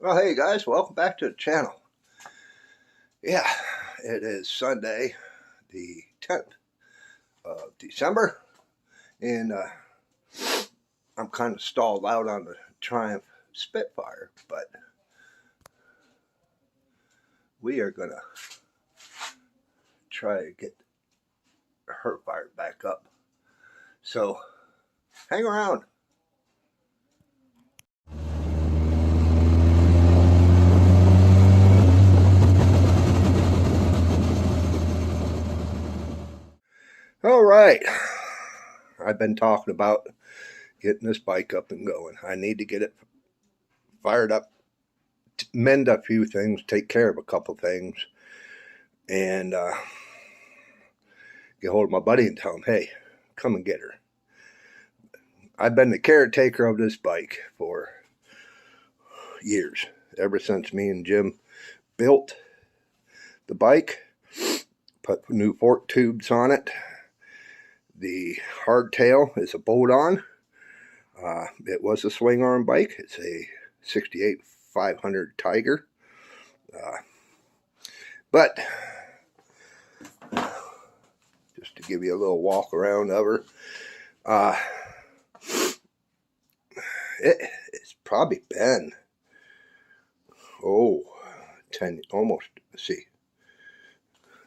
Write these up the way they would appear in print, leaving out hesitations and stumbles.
Well, hey guys, welcome back to the channel. Yeah, it is Sunday, the 10th of December, and I'm kind of stalled out on the Triumph Spitfire, but we are going to try to get her fired back up. So, hang around. All right, I've been talking about getting this bike up and going. I need to get it fired up, mend a few things, take care of a couple things, and get hold of my buddy and tell him, hey, come and get her. I've been the caretaker of this bike for years, ever since me and Jim built the bike, put new fork tubes on it. The hardtail is a bolt on. It was a swing arm bike. It's a 68 500 Tiger. But just to give you a little walk around of her, it's probably been, 10, almost, let's see.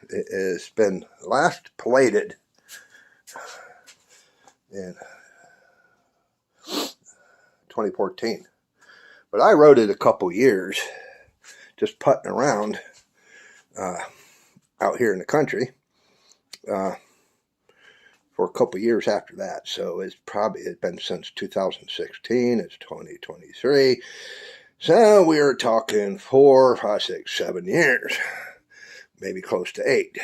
It has been last plated in 2014. But I rode it a couple years, just putting around out here in the country for a couple years after that. So it's been since 2016. It's 2023. So we're talking 4, 5, 6, 7 years, maybe close to 8.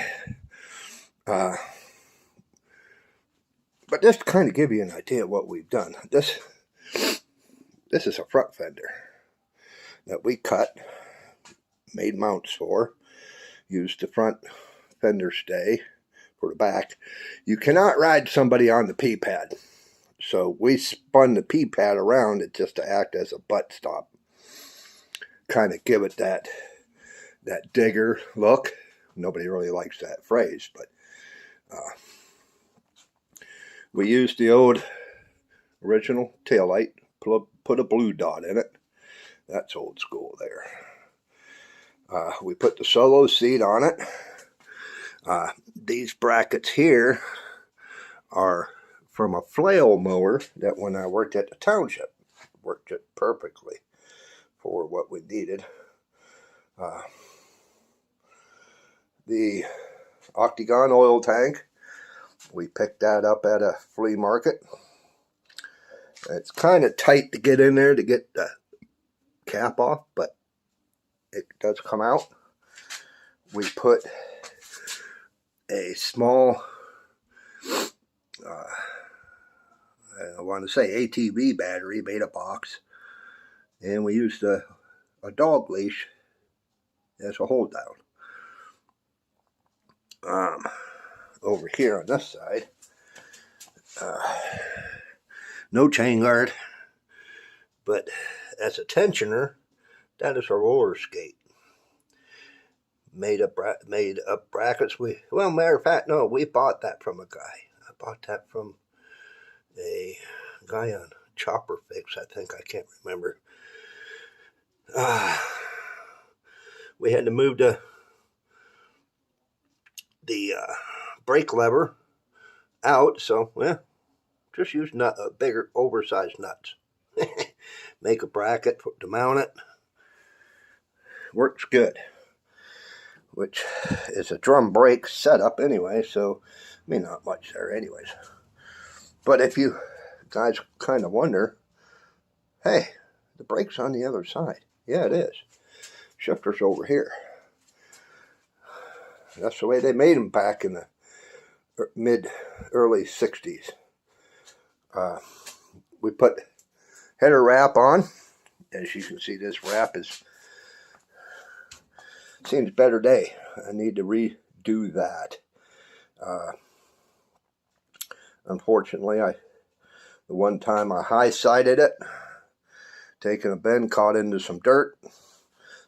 But just to kind of give you an idea of what we've done, this is a front fender that we cut, made mounts for, used the front fender stay for the back. You cannot ride somebody on the P-pad, so we spun the P-pad around it just to act as a butt stop, kind of give it that digger look. Nobody really likes that phrase, but we used the old original taillight, put a blue dot in it. That's old school there. We put the solo seat on it. These brackets here are from a flail mower that when I worked at the township, worked it perfectly for what we needed. The Octagon oil tank, we picked that up at a flea market. It's kind of tight to get in there to get the cap off, but it does come out. We put a small, I want to say ATV battery, made a box, and we used a dog leash as a hold down. Over here on this side, no chain guard, but as a tensioner, that is a roller skate. Made up brackets. Matter of fact, no, we bought that from a guy. I bought that from a guy on Chopper Fix, I think. I can't remember. We had to move the brake lever out, so just use bigger, oversized nuts. Make a bracket to mount it. Works good. Which is a drum brake setup anyway, so I mean, not much there anyways. But if you guys kind of wonder, hey, the brake's on the other side. Yeah, it is. Shifter's over here. That's the way they made them back in the early 60s. We put header wrap on. As you can see, this wrap seems better day. I need to redo that. Unfortunately, the one time I high-sided it, taken a bend, caught into some dirt,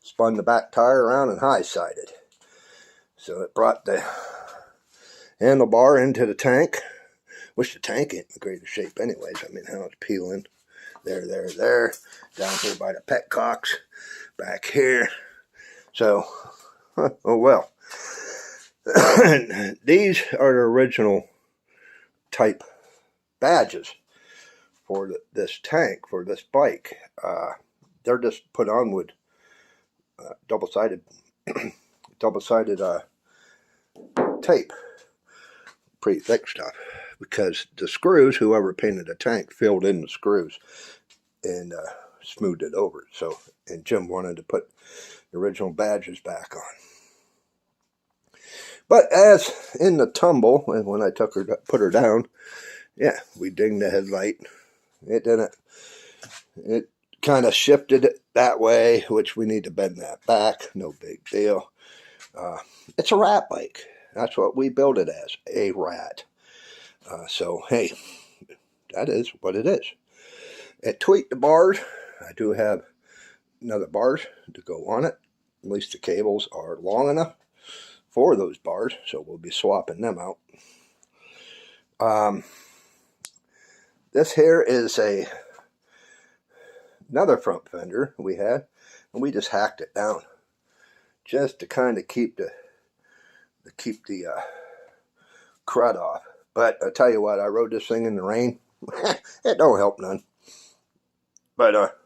spun the back tire around and high-sided. So it brought the handlebar into the tank, which the tank ain't in greater shape anyways. I mean, how it's peeling. There. Down here by the petcocks. Back here. So, oh well. These are the original type badges for this tank, for this bike. They're just put on with double-sided tape. Pretty thick stuff. Because the screws, whoever painted the tank, filled in the screws and smoothed it over. So, and Jim wanted to put the original badges back on. But as in the tumble, and when I put her down, yeah, we dinged the headlight. It didn't. It kind of shifted it that way, which we need to bend that back. No big deal. It's a rat bike. That's what we built it as, a rat. So, hey, that is what it is. It tweaked the bars. I do have another bars to go on it. At least the cables are long enough for those bars, so we'll be swapping them out. This here is another front fender we had, and we just hacked it down just to kind of keep the crud off. But I tell you what, I rode this thing in the rain. It don't help none. But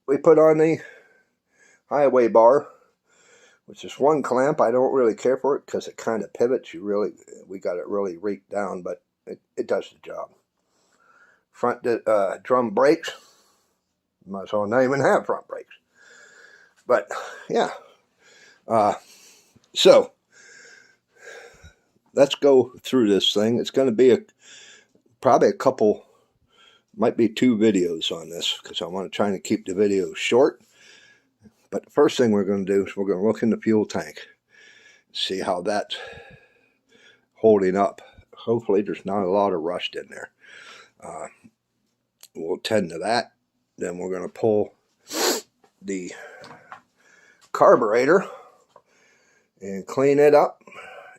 we put on the highway bar, which is one clamp. I don't really care for it because it kind of pivots. We got it really reeked down, but it does the job. Front drum brakes. Might as well not even have front brakes. But yeah. So let's go through this thing. It's going to be probably a couple, might be 2 videos on this because I want to try to keep the videos short. But the first thing we're going to do is we're going to look in the fuel tank, see how that's holding up. Hopefully there's not a lot of rust in there. We'll tend to that. Then we're going to pull the carburetor and clean it up.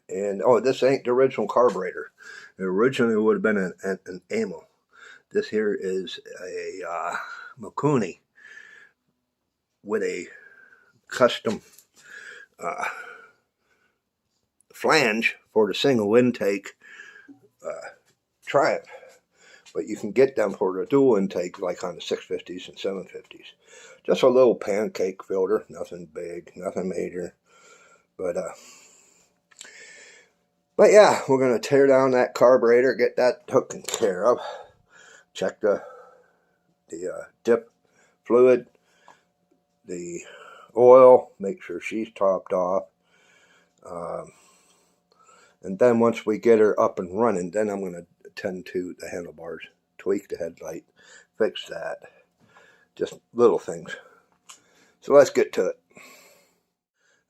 And oh, this ain't the original carburetor. It originally would have been an ammo. This here is a Makuni with a custom flange for the single intake Triumph. But you can get them for the dual intake like on the 650s and 750s. Just a little pancake filter, nothing big, nothing major. But yeah, we're going to tear down that carburetor, get that taken care of. Check the dip fluid, the oil, make sure she's topped off. And then once we get her up and running, then I'm going to attend to the handlebars, tweak the headlight, fix that. Just little things. So let's get to it.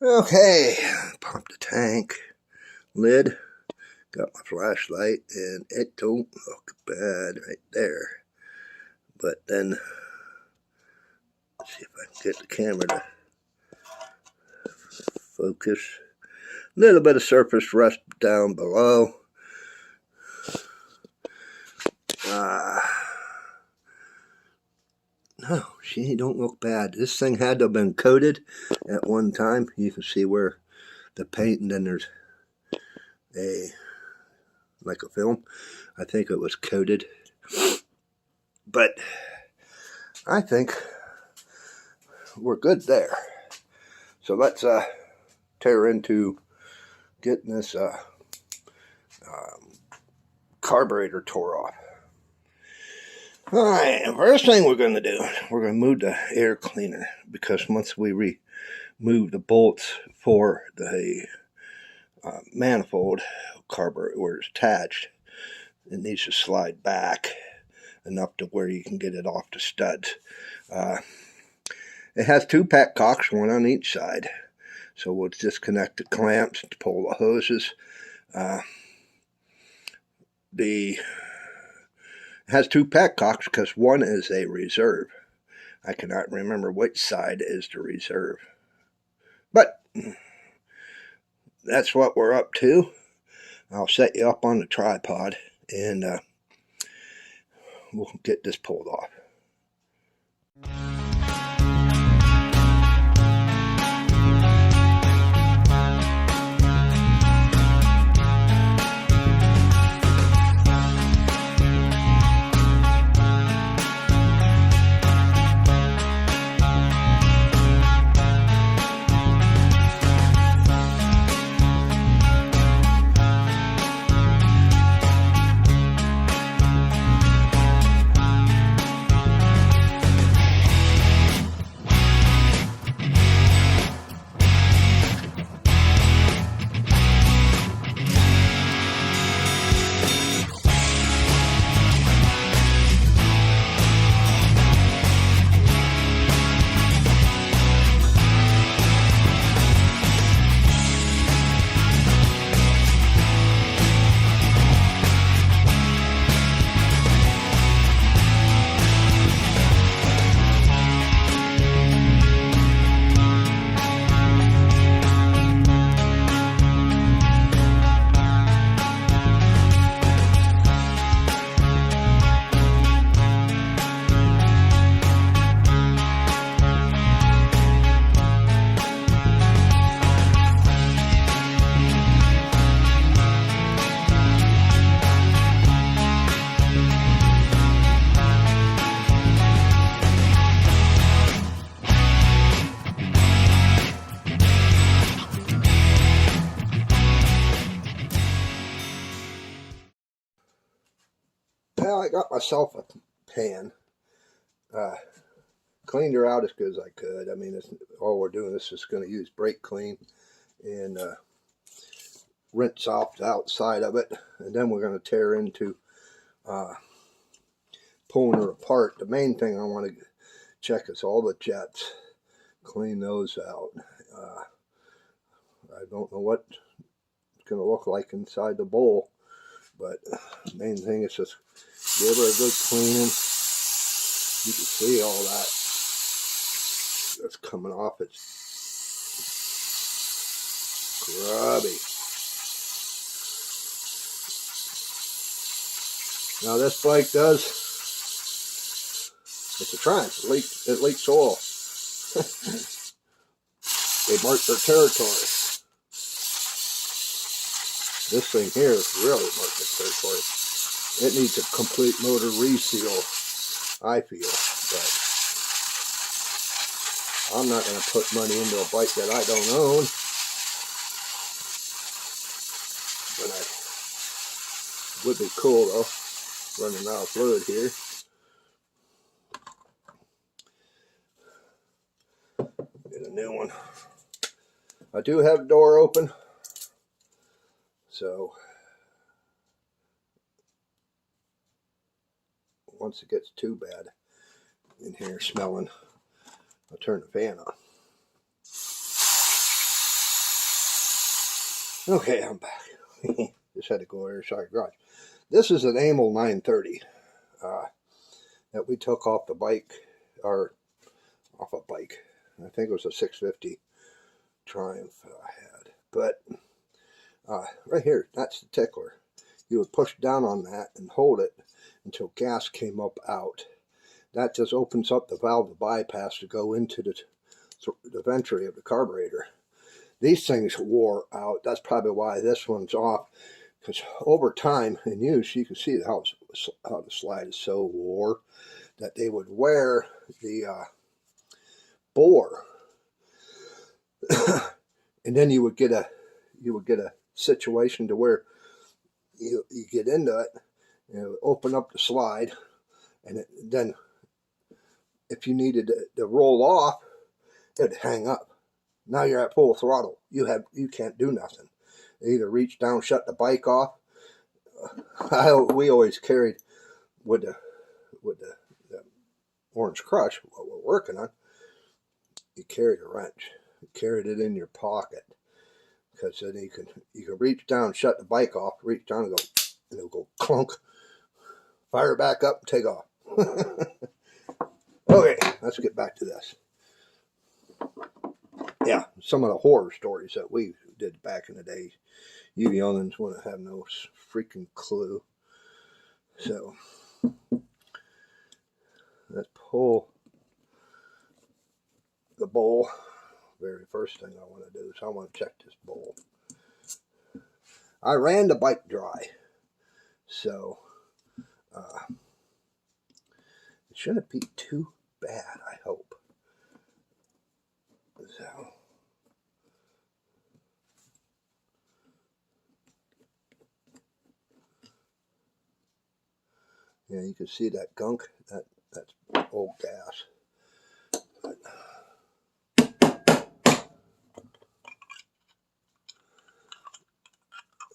Okay, pump the tank, lid, got my flashlight, and it don't look bad right there. But then, let's see if I can get the camera to focus. A little bit of surface rust down below. No, she don't look bad. This thing had to have been coated at one time. You can see where the paint, and then there's like a film. I think it was coated. But I think we're good there. So let's tear into getting this carburetor tore off. Alright, first thing we're going to do, we're going to move the air cleaner, because once we remove the bolts for the manifold carburetor where it's attached, it needs to slide back enough to where you can get it off the studs. It has 2 petcocks, one on each side, so we'll disconnect the clamps to pull the hoses. It has 2 petcocks because one is a reserve. I cannot remember which side is the reserve. But that's what we're up to. I'll set you up on the tripod and we'll get this pulled off. Well, I got myself a pan. Cleaned her out as good as I could. I mean, all we're doing is just going to use brake clean and rinse off the outside of it. And then we're going to tear into pulling her apart. The main thing I want to check is all the jets. Clean those out. I don't know what it's going to look like inside the bowl. But the main thing is just give her a good cleaning. You can see all that that's coming off. It's grubby. Now this bike it's a Triumph. It leaks oil. They marked their territory. This thing here is really marked the territory. It needs a complete motor reseal, I feel. But I'm not going to put money into a bike that I don't own. But it would be cool though, running out of fluid here. Get a new one. I do have the door open. So once it gets too bad in here smelling, I'll turn the fan on. Okay, I'm back. Just had to go inside the garage. This is an Amel 930 that we took off the bike, or off a bike. I think it was a 650 Triumph I had. But right here, that's the tickler. You would push down on that and hold it until gas came up out. That just opens up the valve to bypass to go into the venturi of the carburetor. These things wore out. That's probably why this one's off. Because over time in use, you can see how the slide is so wore that they would wear the bore, and then you would get a situation to where you get into it, and it would open up the slide, and then if you needed to roll off, it would hang up. Now you're at full throttle. You can't do nothing. Either reach down, shut the bike off. We always carried with the orange crush, what we're working on. You carried a wrench. You carried it in your pocket, because then you can reach down, shut the bike off, reach down and it'll go clunk, fire back up, and take off. Okay, let's get back to this. Yeah, some of the horror stories that we did back in the day. You youngins wouldn't have no freaking clue. So, let's pull the bowl. Very first thing I want to do is I want to check this bowl. I ran the bike dry, so it shouldn't be too bad, I hope. So, yeah, you can see that gunk. That's old gas. But,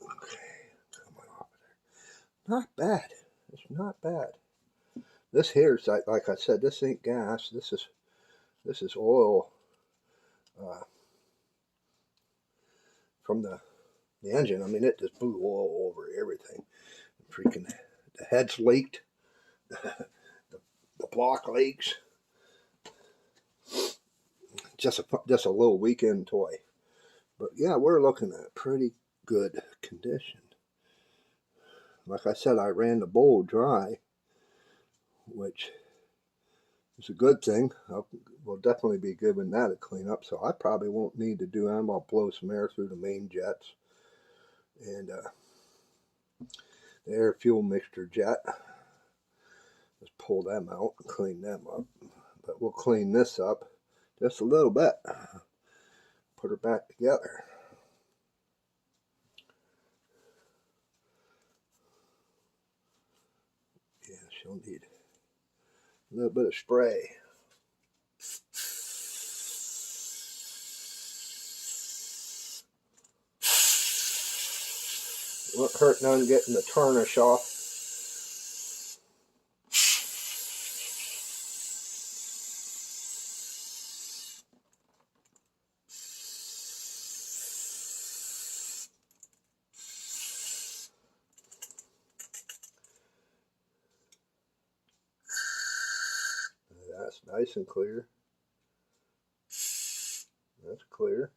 okay, come on off there. Not bad. It's not bad. This here is like I said. This ain't gas. This is oil from the engine. I mean, it just blew oil over everything. Freaking, the head's leaked. the block leaks. Just a little weekend toy. But yeah, we're looking at pretty good condition. Like I said, I ran the bowl dry, which is a good thing. We'll definitely be giving that a clean up, so I probably won't need to do that. I'm going to blow some air through the main jets. And the air fuel mixture jet. Let's pull them out and clean them up. But we'll clean this up just a little bit. Put her back together. Yeah, she'll need a little bit of spray. Won't hurt none getting the tarnish off. That's nice and clear. That's clear.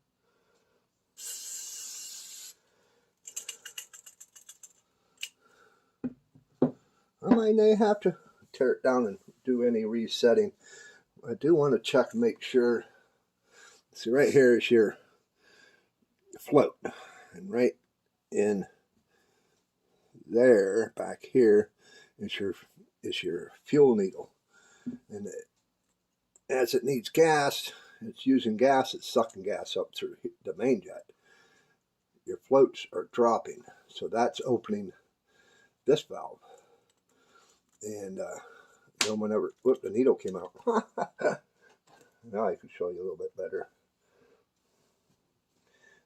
I might have to tear it down and do any resetting. I do want to check and make sure. See, right here is your float, and right in there, back here, is your fuel needle. And as it needs gas, it's using gas. It's sucking gas up through the main jet. Your floats are dropping, so that's opening this valve. And then whenever, whoop, the needle came out. Now I can show you a little bit better.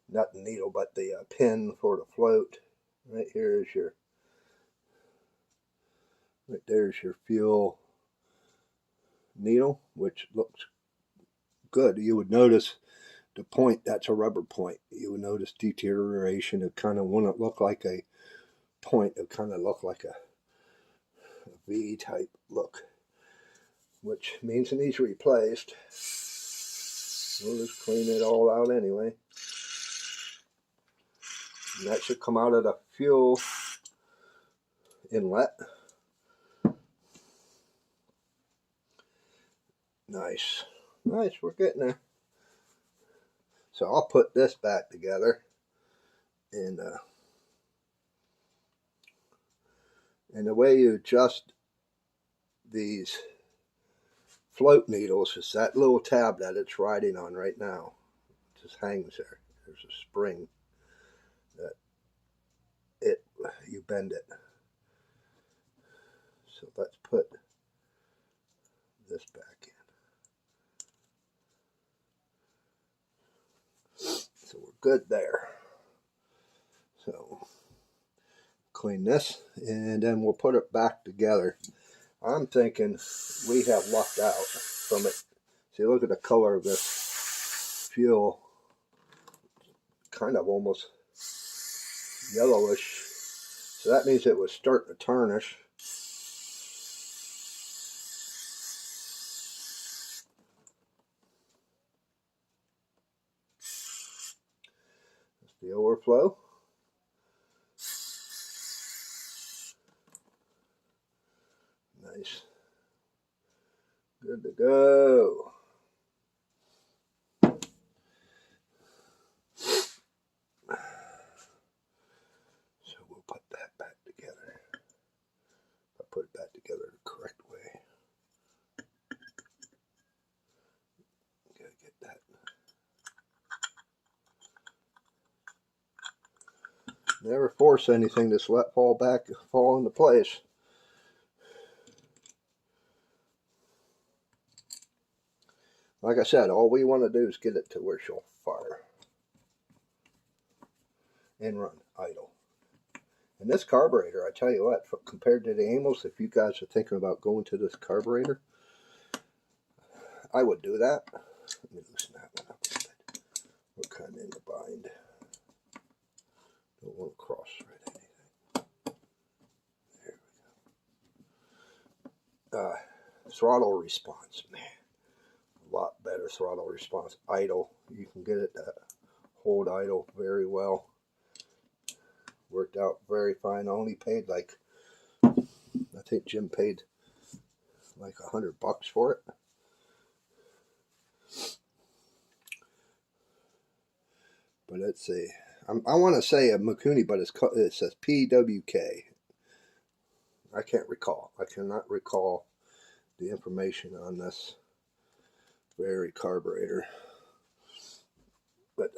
Not the needle, but the pin for the float. Right here is your, right there's your fuel needle, which looks good. You would notice the point, that's a rubber point. You would notice deterioration. It kind of wouldn't look like a point. It kind of look like a V type look, which means it needs replaced. We'll just clean it all out anyway. And that should come out of the fuel inlet. Nice. Nice, we're getting there. So I'll put this back together. And the way you adjust these float needles is that little tab that it's riding on right now. It just hangs there. There's a spring that you bend it. So let's put this back in. So we're good there. So clean this and then we'll put it back together. I'm thinking we have lucked out from it. See, look at the color of this fuel. Kind of almost yellowish. So that means it was starting to tarnish. the overflow. Nice. Good to go. So we'll put that back together. I put it back together the correct way. Gotta get that. Never force anything, just let fall into place. Like I said, all we want to do is get it to where she'll fire and run idle. And this carburetor, I tell you what, compared to the Amos, if you guys are thinking about going to this carburetor, I would do that. Let me loosen that one up a bit. We're kind of in the bind. Don't want to cross thread anything. There we go. Throttle response, man. A lot better throttle response. Idle, you can get it to hold idle very well. Worked out very fine. I only paid like, I think Jim paid like $100 for it. But it's a, I want to say a Mikuni, but it says PWK. I can't recall. I cannot recall the information on this very carburetor. But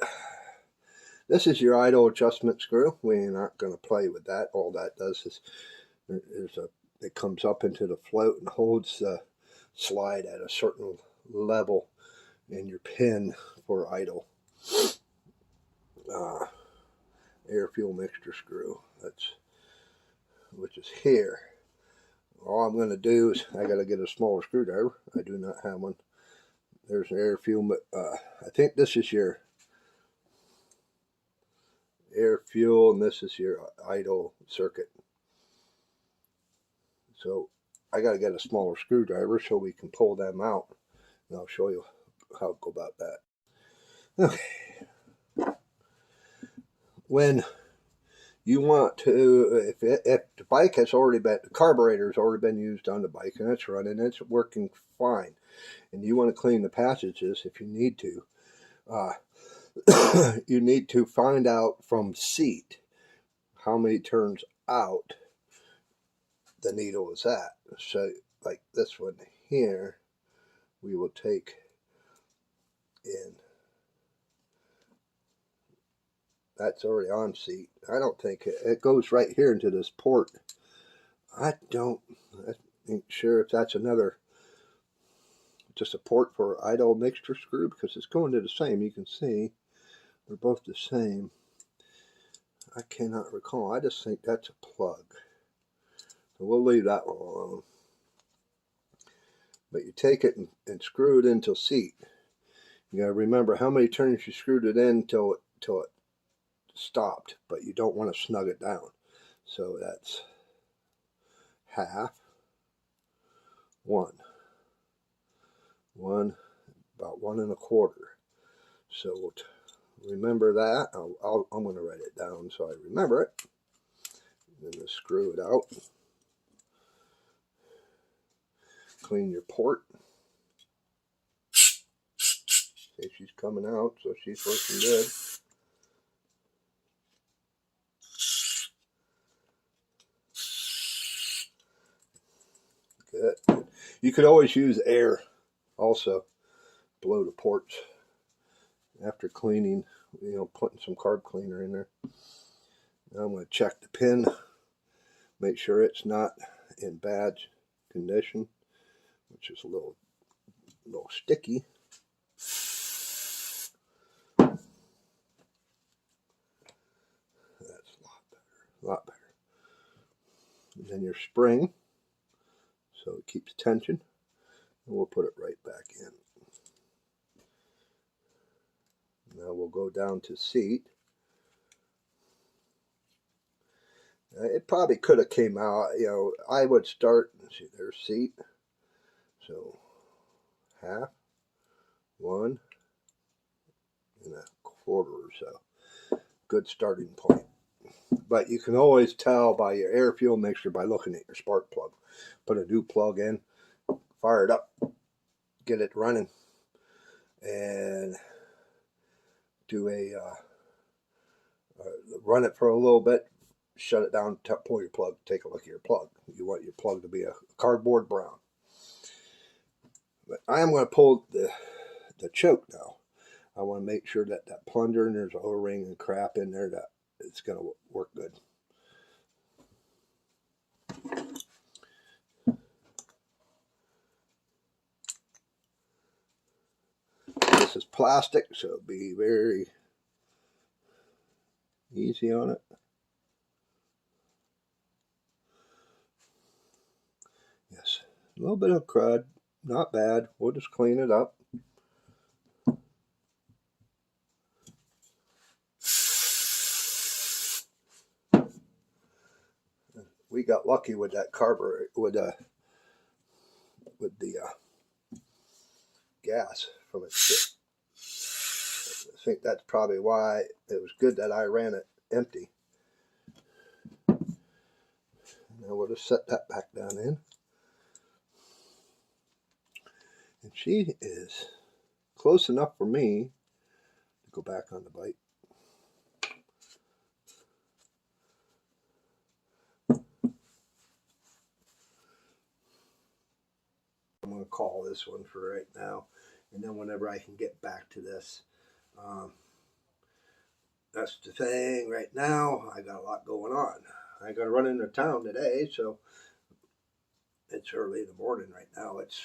this is your idle adjustment screw. We're not going to play with that. All that does is it comes up into the float and holds the slide at a certain level in your pin for idle. Air fuel mixture screw, which is here. All I'm going to do is I got to get a smaller screwdriver. I do not have one. There's an air fuel, but I think this is your air fuel and this is your idle circuit. So I got to get a smaller screwdriver so we can pull them out, and I'll show you how to go about that. Okay. When you want to, if the bike has already been, the carburetor has already been used on the bike and it's running, it's working fine, and you want to clean the passages, if you need to, you need to find out from seat how many turns out the needle is at. So like this one here, we will take in. That's already on seat. I don't think it goes right here into this port. I ain't sure if that's just a port for idle mixture screw, because it's going to the same. You can see they're both the same. I cannot recall. I just think that's a plug. So we'll leave that one alone. But you take it and screw it into seat. You got to remember how many turns you screwed it in till it stopped, but you don't want to snug it down. So that's half, one, about 1 1/4. So we'll remember that. I'm going to write it down so I remember it. Then just screw it out. Clean your port. See, she's coming out, so she's working good. Good. You could always use air also, blow the ports after cleaning, putting some carb cleaner in there. Now I'm going to check the pin, make sure it's not in bad condition, which is a little sticky. That's a lot better. And then your spring, so it keeps tension, and we'll put it right back in. Now we'll go down to seat. It probably could have came out, I would start, see, there's seat. So half, 1 1/4 or so. good starting point. But you can always tell by your air fuel mixture by looking at your spark plug. Put a new plug in, fire it up, get it running, and do run it for a little bit, shut it down, pull your plug, take a look at your plug. You want your plug to be a cardboard brown. But I am going to pull the choke now. I want to make sure that that plunger and there's an O-ring and crap in there that it's going to work good. This is plastic, so it'll be very easy on it. Yes, a little bit of crud, not bad. We'll just clean it up. We got lucky with that carburetor, with the gas from it. I think that's probably why it was good that I ran it empty. Now we'll just set that back down in. And she is close enough for me to go back on the bike. I'm going to call this one for right now, and then whenever I can get back to this, that's the thing. Right now, I got a lot going on. I got to run into town today, so it's early in the morning right now. It's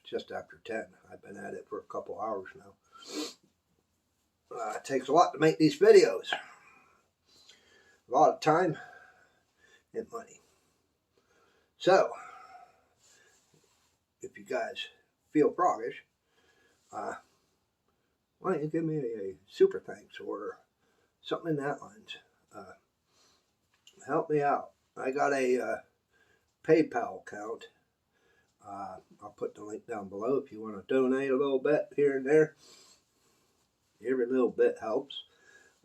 just after 10. I've been at it for a couple hours now. It takes a lot to make these videos. A lot of time and money. So, if you guys feel froggish, why don't you give me a super thanks or something in that lines. Help me out. I got a PayPal account. I'll put the link down below if you want to donate a little bit here and there. Every little bit helps.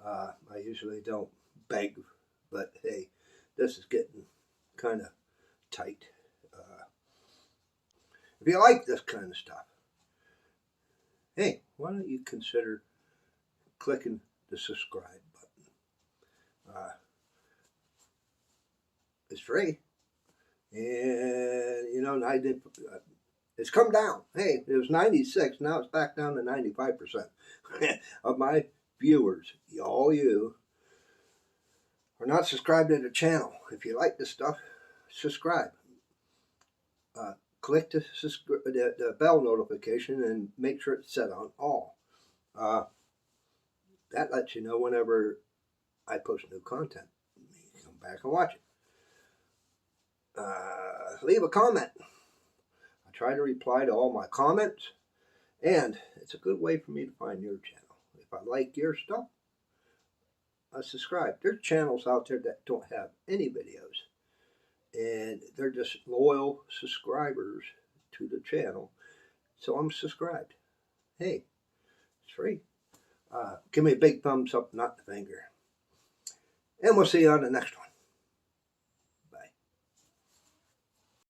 I usually don't beg, but hey, this is getting kind of tight. If you like this kind of stuff, hey, why don't you consider clicking the subscribe button? It's free, and you know, it's come down. Hey, it was 96, now it's back down to 95% of my viewers. You are not subscribed to the channel. If you like this stuff, subscribe. Click the bell notification and make sure it's set on all. That lets you know whenever I post new content. You can come back and watch it. Leave a comment. I try to reply to all my comments, and it's a good way for me to find your channel. If I like your stuff, subscribe. There's channels out there that don't have any videos, and they're just loyal subscribers to the channel, so I'm subscribed. Hey, it's free. Give me a big thumbs up, not the finger, and we'll see you on the next one.